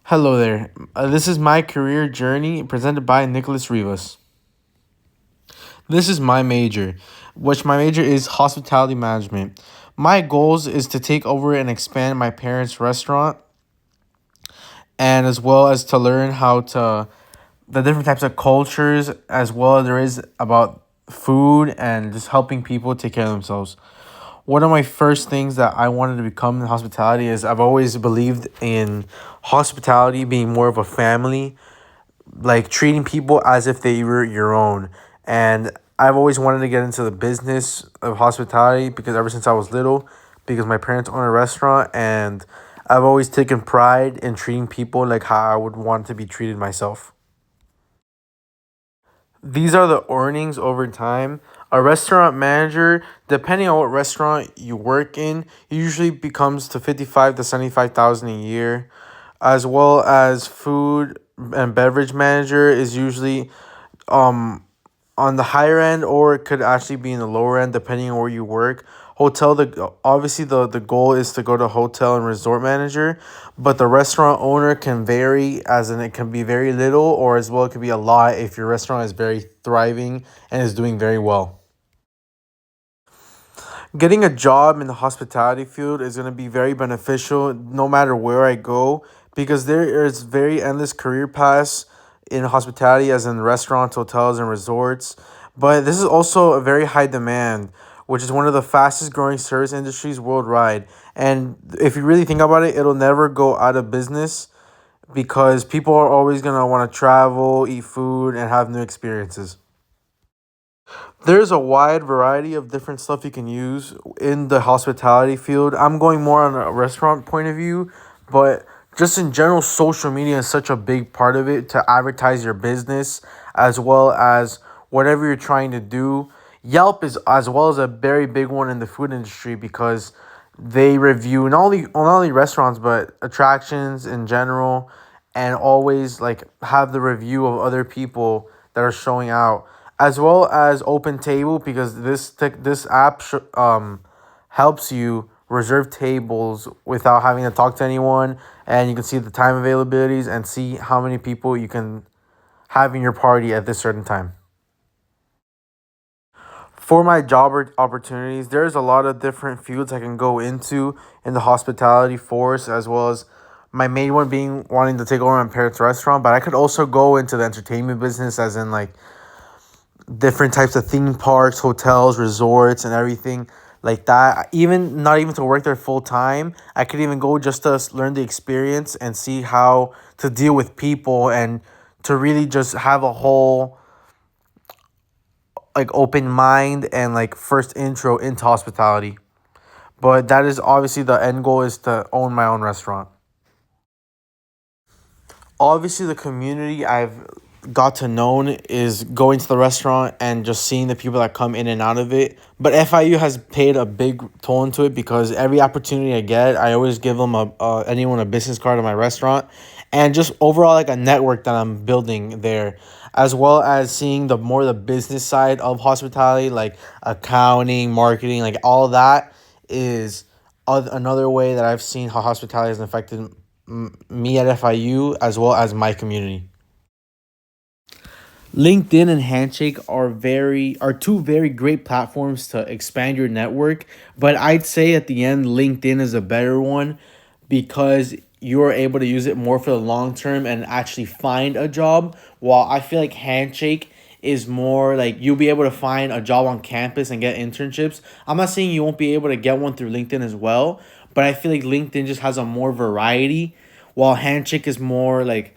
Hello there. This is my career journey presented by Nicholas Rivas. This is my major, which my major is hospitality management. My goals is to take over and expand my parents' restaurant and as well as to learn how to the different types of cultures as well as there is about food and just helping people take care of themselves. One of my first things that I wanted to become in hospitality is I've always believed in hospitality being more of a family, like treating people as if they were your own. And I've always wanted to get into the business of hospitality because ever since I was little, because my parents own a restaurant and I've always taken pride in treating people like how I would want to be treated myself. These are the earnings over time. A restaurant manager, depending on what restaurant you work in, usually becomes to 55 to 75,000 a year, as well as food and beverage manager is usually um on the higher end, or it could actually be in the lower end depending on where you work. Hotel, the obviously the goal is to go to hotel and resort manager, but the restaurant owner can vary, as in it can be very little or as well it could be a lot if your restaurant is very thriving and is doing very well. Getting a job in the hospitality field is going to be very beneficial no matter where I go, because there is very endless career paths in hospitality, as in restaurants, hotels, and resorts. But this is also a very high demand, which is one of the fastest growing service industries worldwide. And if you really think about it, it'll never go out of business because people are always going to want to travel, eat food, and have new experiences. There's a wide variety of different stuff you can use in the hospitality field. I'm going more on a restaurant point of view, but just in general, social media is such a big part of it to advertise your business as well as whatever you're trying to do. Yelp is as well as a very big one in the food industry because they review not only restaurants but attractions in general, and always like have the review of other people that are showing out, as well as Open Table, because this app helps you reserve tables without having to talk to anyone, and you can see the time availabilities and see how many people you can have in your party at this certain time. For my opportunities, there's a lot of different fields I can go into in the hospitality force, as well as my main one being wanting to take over my parents' restaurant. But I could also go into the entertainment business, as in like different types of theme parks, hotels, resorts, and everything like that. Even not even to work there full time, I could even go just to learn the experience and see how to deal with people and to really just have a whole like open mind and like first intro into hospitality. But that is obviously the end goal, is to own my own restaurant. Obviously the community I've got to known is going to the restaurant and just seeing the people that come in and out of it. But FIU has paid a big toll into it because every opportunity I get, I always give them anyone a business card of my restaurant, and just overall like a network that I'm building there, as well as seeing the business side of hospitality, like accounting, marketing, like all of that is another way that I've seen how hospitality has affected me at FIU as well as my community. LinkedIn and Handshake are two very great platforms to expand your network, but I'd say at the end LinkedIn is a better one because you're able to use it more for the long term and actually find a job, while I feel like Handshake is more like you'll be able to find a job on campus and get internships. I'm not saying you won't be able to get one through LinkedIn as well, but I feel like LinkedIn just has a more variety, while Handshake is more like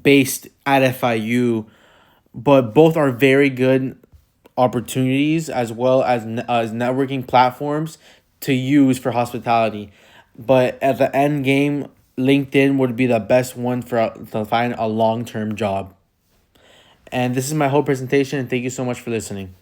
based at FIU. But both are very good opportunities as well as networking platforms to use for hospitality. But at the end game, LinkedIn would be the best one for to find a long term job. And this is my whole presentation, and thank you so much for listening.